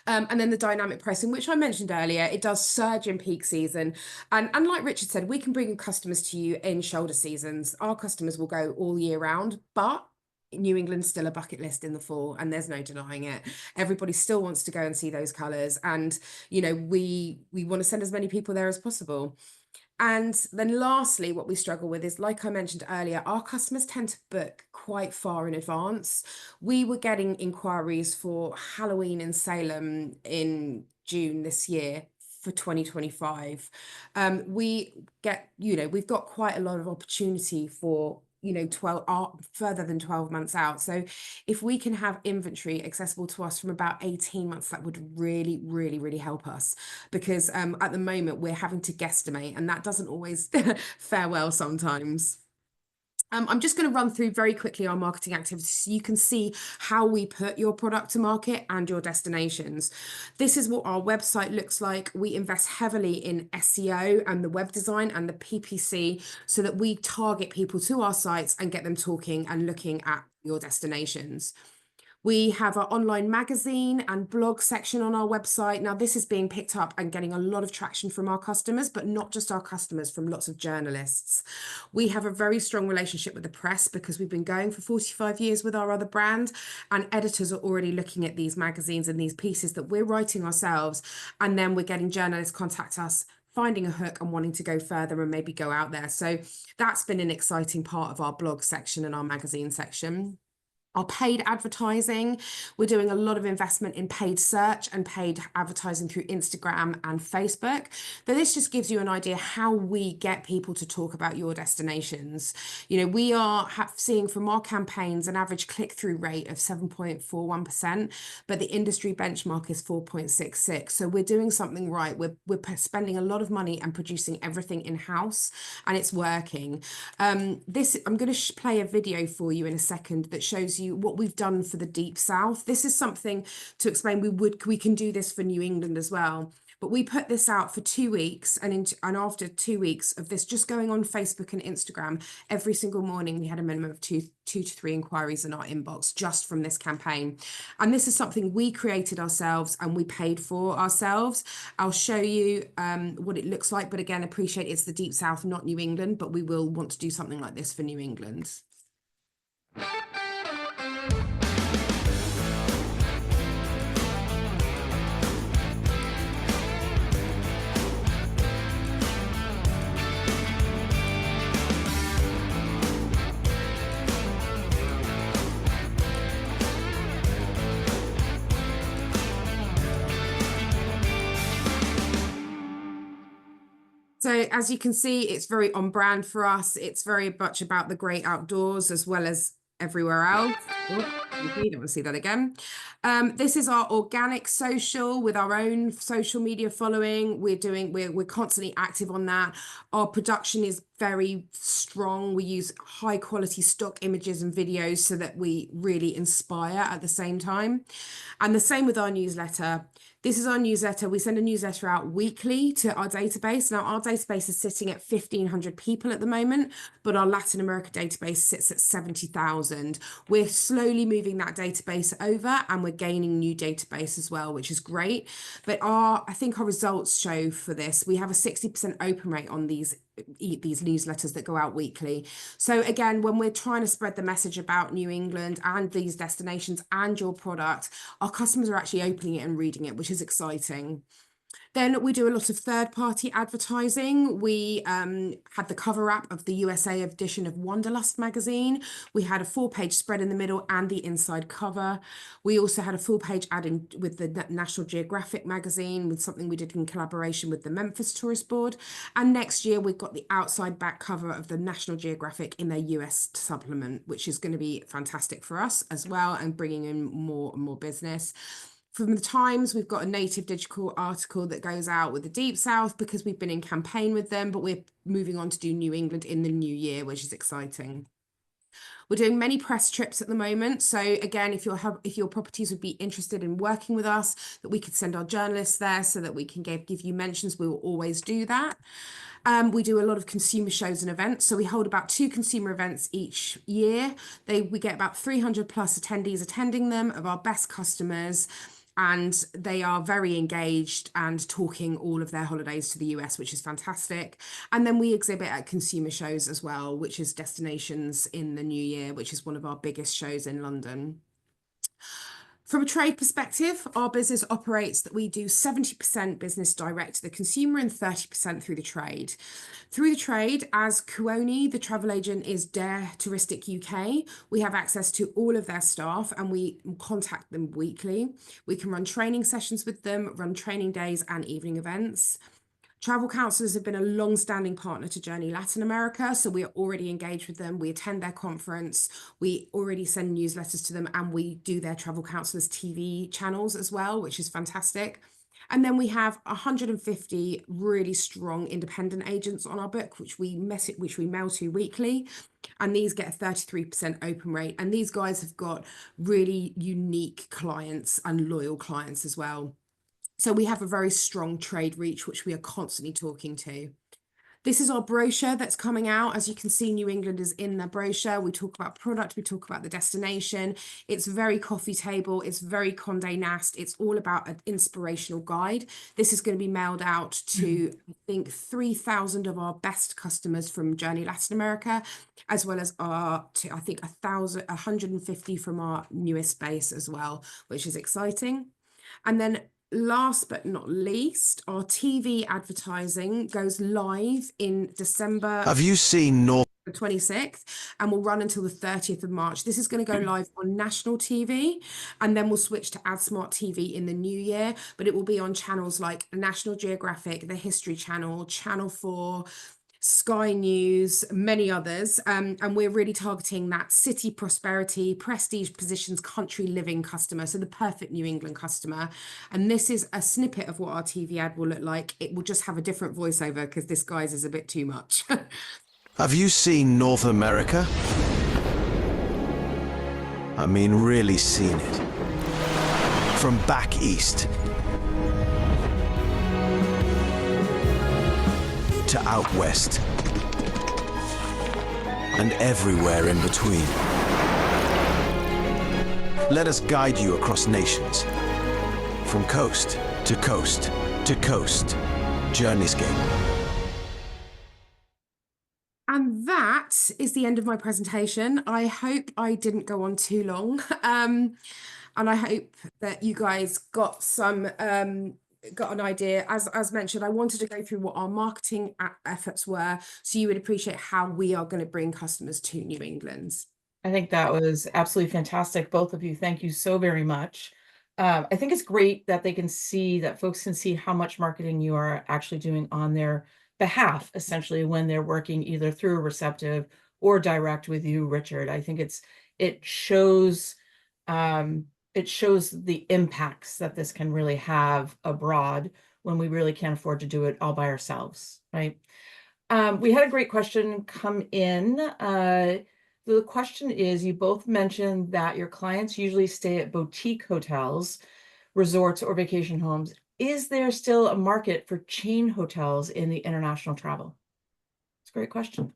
And then the dynamic pricing, which I mentioned earlier, it does surge in peak season. And like Richard said, we can bring customers to you in shoulder seasons. Our customers will go all year round, but New England's still a bucket list in the fall, and there's no denying it. Everybody still wants to go and see those colours. And, you know, we want to send as many people there as possible. And then lastly, what we struggle with is, like I mentioned earlier, our customers tend to book quite far in advance. We were getting inquiries for Halloween in Salem in June this year for 2025. We've got quite a lot of opportunity for, you know, further than 12 months out. So if we can have inventory accessible to us from about 18 months, that would really, really, really help us, because at the moment we're having to guesstimate, and that doesn't always fare well sometimes. I'm just going to run through very quickly our marketing activities so you can see how we put your product to market and your destinations. This is what our website looks like. We invest heavily in SEO and the web design and the PPC so that we target people to our sites and get them talking and looking at your destinations. We have our online magazine and blog section on our website. Now, this is being picked up and getting a lot of traction from our customers, but not just our customers, from lots of journalists. We have a very strong relationship with the press because we've been going for 45 years with our other brand, and editors are already looking at these magazines and these pieces that we're writing ourselves. And then we're getting journalists contact us finding a hook and wanting to go further and maybe go out there. So that's been an exciting part of our blog section and our magazine section. Our paid advertising, we're doing a lot of investment in paid search and paid advertising through Instagram and Facebook. But this just gives you an idea how we get people to talk about your destinations. You know, we are seeing from our campaigns an average click-through rate of 7.41%, but the industry benchmark is 4.66. So we're doing something right. We're spending a lot of money and producing everything in-house, and it's working. I'm going to play a video for you in a second that shows you what we've done for the Deep South. This is something to explain. We can do this for New England as well. But we put this out for 2 weeks, and after 2 weeks of this just going on Facebook and Instagram, every single morning we had a minimum of two to three inquiries in our inbox just from this campaign. And this is something we created ourselves and we paid for ourselves. I'll show you what it looks like, but again, appreciate it's the Deep South, not New England, but we will want to do something like this for New England. So as you can see, it's very on brand for us. It's very much about the great outdoors as well as everywhere else. Oh, you don't want to see that again. This is our organic social with our own social media following. We're constantly active on that. Our production is very strong. We use high quality stock images and videos so that we really inspire at the same time. And the same with our newsletter. This is our newsletter. We send a newsletter out weekly to our database. Now, our database is sitting at 1,500 people at the moment, but our Latin America database sits at 70,000. We're slowly moving that database over, and we're gaining new database as well, which is great. But I think our results show for this. We have a 60% open rate on these newsletters that go out weekly. So again, when we're trying to spread the message about New England and these destinations and your product, our customers are actually opening it and reading it, which is exciting. Then we do a lot of third-party advertising. We had the cover up of the USA edition of Wanderlust magazine. We had a full-page spread in the middle and the inside cover. We also had a full-page ad with the National Geographic magazine, with something we did in collaboration with the Memphis Tourist Board. And next year, we've got the outside back cover of the National Geographic in their US supplement, which is going to be fantastic for us as well and bringing in more and more business. From the Times, we've got a native digital article that goes out with the Deep South because we've been in campaign with them, but we're moving on to do New England in the new year, which is exciting. We're doing many press trips at the moment. So again, if your properties would be interested in working with us, that we could send our journalists there so that we can give you mentions, we will always do that. We do a lot of consumer shows and events. So we hold about 2 consumer events each year. We get about 300 plus attendees attending them of our best customers. And they are very engaged and talking all of their holidays to the US, which is fantastic. And then we exhibit at consumer shows as well, which is Destinations in the New Year, which is one of our biggest shows in London. From a trade perspective, our business operates that we do 70% business direct to the consumer and 30% through the trade. Through the trade, as Kuoni, the travel agent, is Dare Touristic UK, we have access to all of their staff and we contact them weekly. We can run training sessions with them, run training days and evening events. Travel counsellors have been a long-standing partner to Journey Latin America, so we are already engaged with them. We attend their conference, we already send newsletters to them, and we do their travel counsellors TV channels as well, which is fantastic. And then we have 150 really strong independent agents on our book, which we mail to weekly, and these get a 33% open rate. And these guys have got really unique clients and loyal clients as well. So we have a very strong trade reach, which we are constantly talking to. This is our brochure that's coming out. As you can see, New England is in the brochure. We talk about product, we talk about the destination. It's very coffee table, it's very Condé Nast. It's all about an inspirational guide. This is going to be mailed out to, I think, 3,000 of our best customers from Journey Latin America, as well as I think 150 from our newest base as well, which is exciting. And then last but not least, our TV advertising goes live in December Have you seen North? the 26th and will run until the 30th of March. This is going to go live on national TV, and then we'll switch to AdSmart TV in the new year, but it will be on channels like National Geographic, the History Channel, Channel 4, Sky News, many others. And we're really targeting that city prosperity, prestige positions, country living customer. So the perfect New England customer. And this is a snippet of what our TV ad will look like. It will just have a different voiceover because this, guys, is a bit too much. Have you seen North America? I mean, really seen it. From back east to out west and everywhere in between. Let us guide you across nations, from coast to coast to coast. Journeyscape. And that is the end of my presentation. I hope I didn't go on too long. And I hope that you guys got some got an idea. As mentioned, I wanted to go through what our marketing efforts were, so you would appreciate how we are going to bring customers to New England. I think that was absolutely fantastic. Both of you, thank you so very much. I think it's great that they can see, that folks can see how much marketing you are actually doing on their behalf, essentially, when they're working either through Receptive or direct with you, Richard. I think it shows the impacts that this can really have abroad when we really can't afford to do it all by ourselves, right? We had a great question come in. The question is, you both mentioned that your clients usually stay at boutique hotels, resorts, or vacation homes. Is there still a market for chain hotels in the international travel? It's a great question.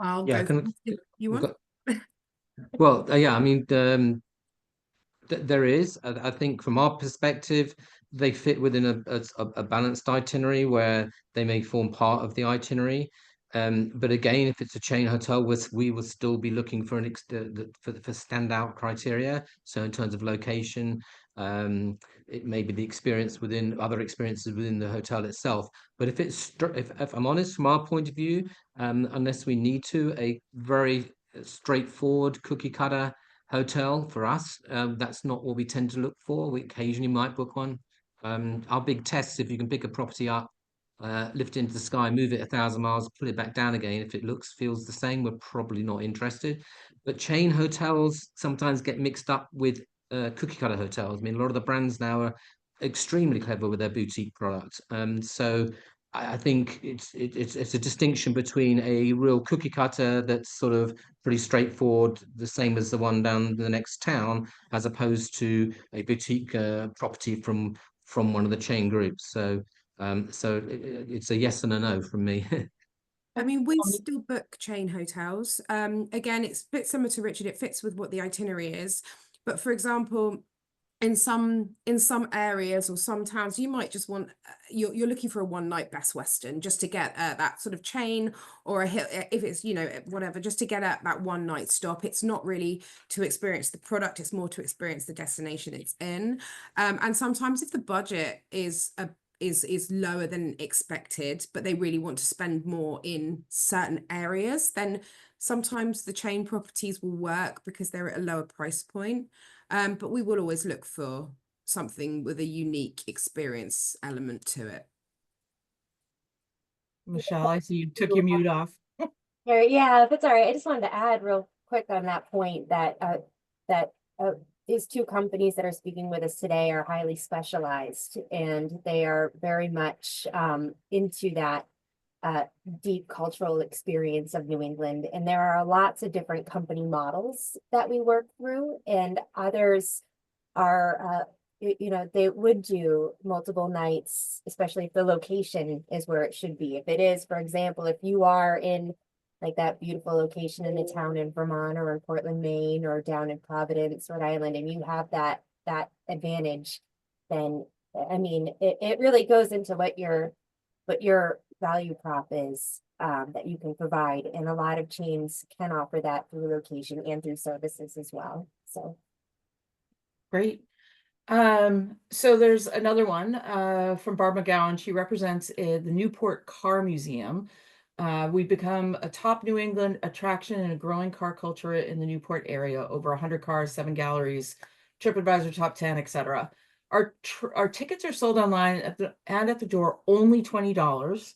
I'll Yeah, go. You want? Well, yeah, I mean, there is. I think from our perspective, they fit within a balanced itinerary where they may form part of the itinerary. But again, if it's a chain hotel, we will still be looking for for standout criteria. So in terms of location, it may be the experience within other experiences within the hotel itself. But if I'm honest, from our point of view, unless we need to, a very straightforward cookie cutter hotel for us, that's not what we tend to look for. We occasionally might book one. Our big tests, if you can pick a property up, lift it into the sky, move it 1,000 miles, put it back down again. If it feels the same, we're probably not interested. But chain hotels sometimes get mixed up with cookie cutter hotels. I mean, a lot of the brands now are extremely clever with their boutique products. So I think it's a distinction between a real cookie cutter that's sort of pretty straightforward, the same as the one down the next town, as opposed to a boutique property from one of the chain groups. So it's a yes and a no from me. I mean, we still book chain hotels. Again, it's a bit similar to Richard. It fits with what the itinerary is. But for example, in some areas or some towns, you might just want, you're looking for a one night Best Western just to get that sort of chain, or if it's, you know, whatever, just to get at that one night stop. It's not really to experience the product, it's more to experience the destination it's in. And sometimes if the budget is lower than expected, but they really want to spend more in certain areas, then sometimes the chain properties will work because they're at a lower price point. But we will always look for something with a unique experience element to it. Michelle, I see you took your mute off. Yeah, if it's all right, I just wanted to add real quick on that point that these two companies that are speaking with us today are highly specialized, and they are very much into that deep cultural experience of New England. And there are lots of different company models that we work through, and others are you know, they would do multiple nights, especially if the location is where it should be. If it is, for example, if you are in like that beautiful location in a town in Vermont or in Portland, Maine, or down in Providence, Rhode Island, and you have that advantage, then I mean, it really goes into what your value prop is that you can provide. And a lot of chains can offer that through location and through services as well. So Great. So there's another one from Barb McGowan. She represents the Newport Car Museum. We've become a top New England attraction and a growing car culture in the Newport area. Over 100 cars, 7 galleries, TripAdvisor top 10, etc. Our tickets are sold online and at the door only $20.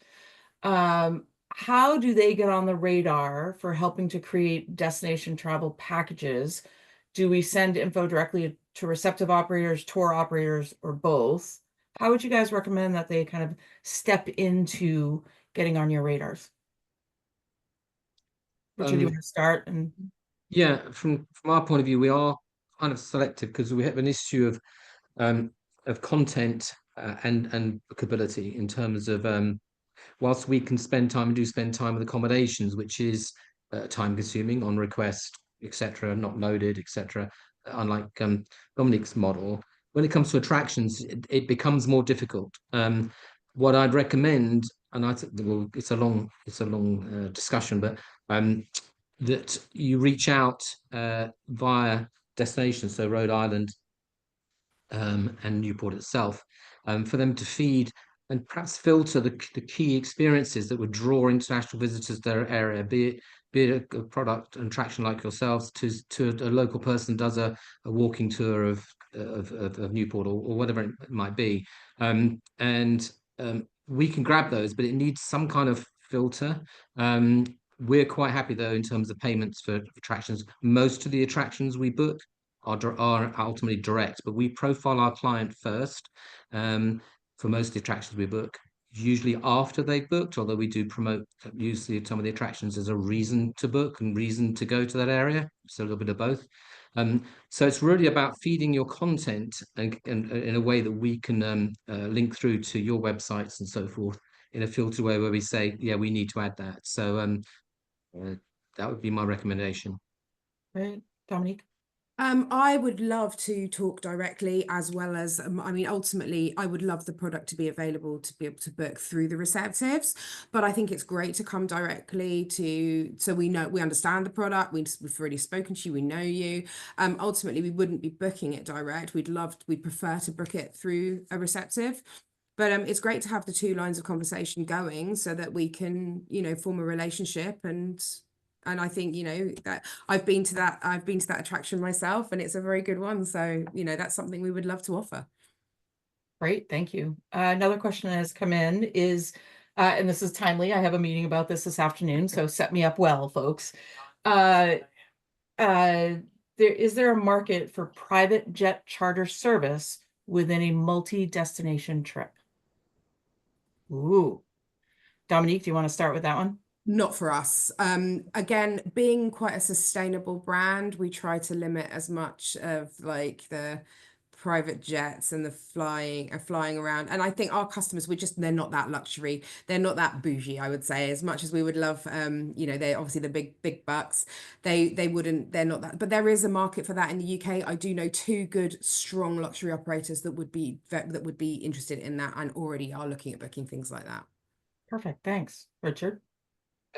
How do they get on the radar for helping to create destination travel packages? Do we send info directly to receptive operators, tour operators, or both? How would you guys recommend that they kind of step into getting on your radars? Richard, you want to start? And Yeah, from our point of view, we are kind of selective because we have an issue of content and bookability in terms of whilst we can spend time and do spend time with accommodations, which is time consuming on request, etc., not loaded, etc. Unlike Dominique's model, when it comes to attractions, it becomes more difficult. What I'd recommend, and I think well, it's a long discussion, but that you reach out via destinations, so Rhode Island and Newport itself, for them to feed and perhaps filter the key experiences that would draw international visitors to their area, be it a product and attraction like yourselves, to a local person does a walking tour of Newport or whatever it might be, and we can grab those, but it needs some kind of filter. We're quite happy though in terms of payments for attractions. Most of the attractions we book are ultimately direct, but we profile our client first for most of the attractions we book, usually after they've booked, although we do promote usually some of the attractions as a reason to book and reason to go to that area, so a little bit of both. So it's really about feeding your content and in a way that we can link through to your websites and so forth in a filtered way where we say, yeah, we need to add that. So that would be my recommendation. right, Dominique? I would love to talk directly as well as, I mean, ultimately, I would love the product to be available to be able to book through the receptives, but I think it's great to come directly so we understand the product, we've already spoken to you, we know you. Ultimately, we wouldn't be booking it direct. We'd prefer to book it through a receptive. But it's great to have the two lines of conversation going so that we can, form a relationship and I think, that I've been to that attraction myself and it's a very good one. So, that's something we would love to offer. Great, thank you. Another question that has come in is, and this is timely, I have a meeting about this afternoon, so set me up well, folks. Is there a market for private jet charter service within a multi-destination trip? Ooh. Dominique, do you want to start with that one? Not for us. Again, being quite a sustainable brand, we try to limit as much of like the private jets and the flying around. And I think our customers, they're not that luxury. They're not that bougie, I would say, as much as we would love, they obviously the big bucks. They're not that, but there is a market for that in the UK. I do know two good, strong luxury operators that would be interested in that and already are looking at booking things like that. Perfect, thanks. Richard?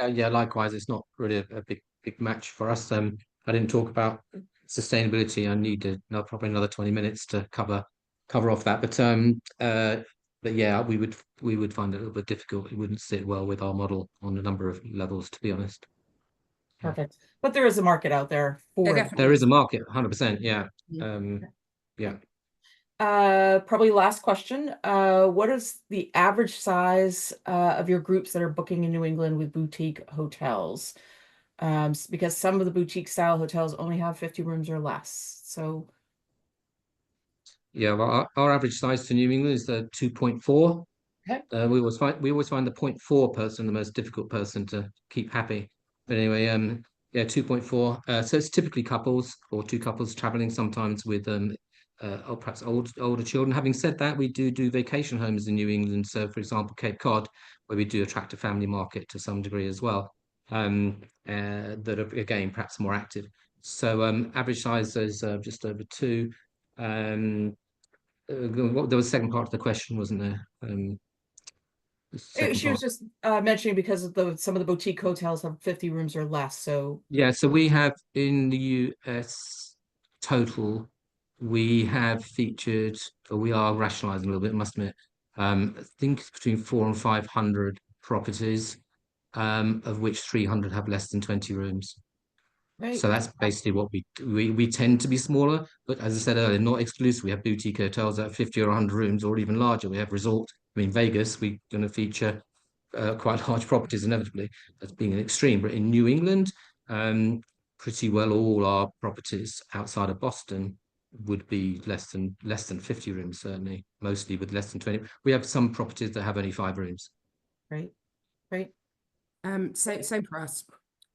Yeah, likewise, it's not really a big match for us. I didn't talk about sustainability. I need probably another 20 minutes to cover off that. But yeah, we would find it a little bit difficult. It wouldn't sit well with our model on a number of levels, to be honest. Perfect. But there is a market out there for it. There is a market, 100%. Yeah. Yeah. Probably last question. What is the average size of your groups that are booking in New England with boutique hotels? Because some of the boutique style hotels only have 50 rooms or less. So yeah, well, our average size to New England is 2.4. Okay. We always find the 0.4 person the most difficult person to keep happy. But anyway, yeah, 2.4. So it's typically couples or two couples traveling, sometimes with perhaps older children. Having said that, we do vacation homes in New England. So, for example, Cape Cod, where we do attract a family market to some degree as well. That are again perhaps more active. So average size is just over 2. There was a second part of the question, wasn't there? She was just mentioning because of some of the boutique hotels have 50 rooms or less. So yeah, so we have in the US total we have featured, or we are rationalising a little bit, I must admit. I think between 400 and 500 properties, of which 300 have less than 20 rooms. Right. So that's basically what we tend to be smaller, but as I said earlier, not exclusive. We have boutique hotels that have 50 or 100 rooms, or even larger. We have resort. I mean, Vegas, we're going to feature quite large properties inevitably. That's being an extreme, but in New England, pretty well all our properties outside of Boston would be less than 50 rooms, certainly, mostly with less than 20. We have some properties that have only 5 rooms. Right. Right. Same for us.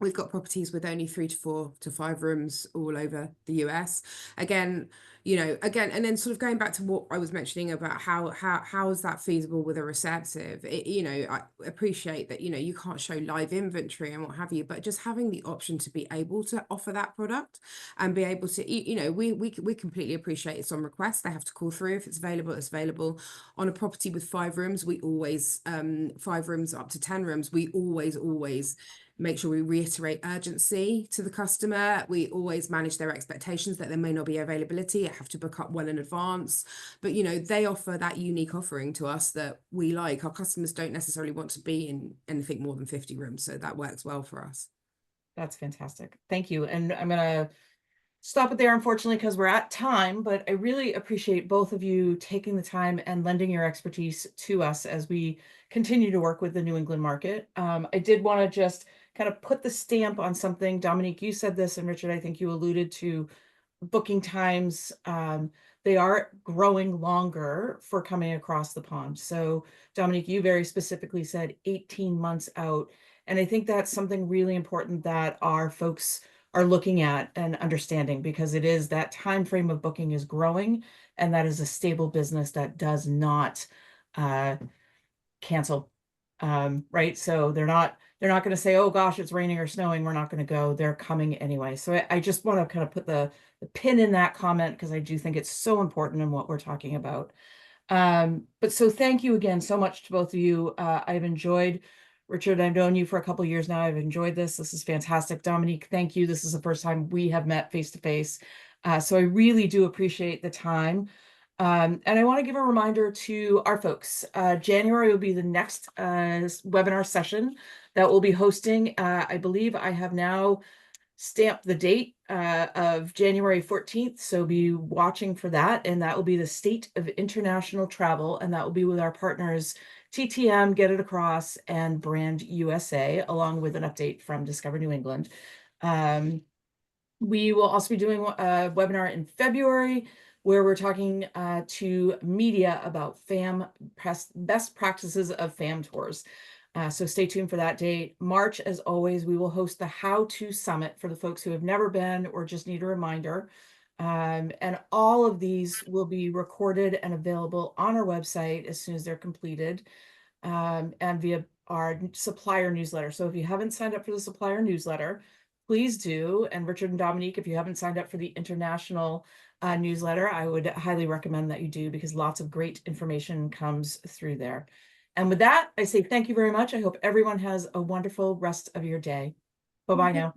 We've got properties with only 3 to 4 to 5 rooms all over the US. Again, and then sort of going back to what I was mentioning about how is that feasible with a receptive? I appreciate that, you can't show live inventory and what have you, but just having the option to be able to offer that product and be able to, we completely appreciate it's on request. They have to call through. If it's available, it's available. On a property with 5 rooms, we always, 5 rooms up to 10 rooms, we always make sure we reiterate urgency to the customer. We always manage their expectations that there may not be availability. I have to book up well in advance. But, they offer that unique offering to us that we like. Our customers don't necessarily want to be in anything more than 50 rooms. So that works well for us. That's fantastic. Thank you. And I'm going to stop it there, unfortunately, because we're at time, but I really appreciate both of you taking the time and lending your expertise to us as we continue to work with the New England market. I did want to just kind of put the stamp on something. Dominique, you said this, and Richard, I think you alluded to booking times. They are growing longer for coming across the pond. So Dominique, you very specifically said 18 months out. And I think that's something really important that our folks are looking at and understanding, because it is that time frame of booking is growing, and that is a stable business that does not cancel. Right. So they're not going to say, oh gosh, it's raining or snowing, we're not going to go. They're coming anyway. So I just want to kind of put the pin in that comment, because I do think it's so important in what we're talking about. But so thank you again so much to both of you. I've enjoyed, Richard, I've known you for a couple of years now. I've enjoyed this. This is fantastic. Dominique, thank you. This is the first time we have met face to face. So I really do appreciate the time. And I want to give a reminder to our folks. January will be the next webinar session that we'll be hosting. I believe I have now stamped the date of January 14th. So be watching for that. And that will be the State of International Travel. And that will be with our partners, TTM, Get It Across, and Brand USA, along with an update from Discover New England. We will also be doing a webinar in February where we're talking to media about best practices of FAM tours. So stay tuned for that date. March, as always, we will host the How To Summit for the folks who have never been or just need a reminder. And all of these will be recorded and available on our website as soon as they're completed, and via our supplier newsletter. So if you haven't signed up for the supplier newsletter, please do. And Richard and Dominique, if you haven't signed up for the international newsletter, I would highly recommend that you do, because lots of great information comes through there. And with that, I say thank you very much. I hope everyone has a wonderful rest of your day. Bye-bye now.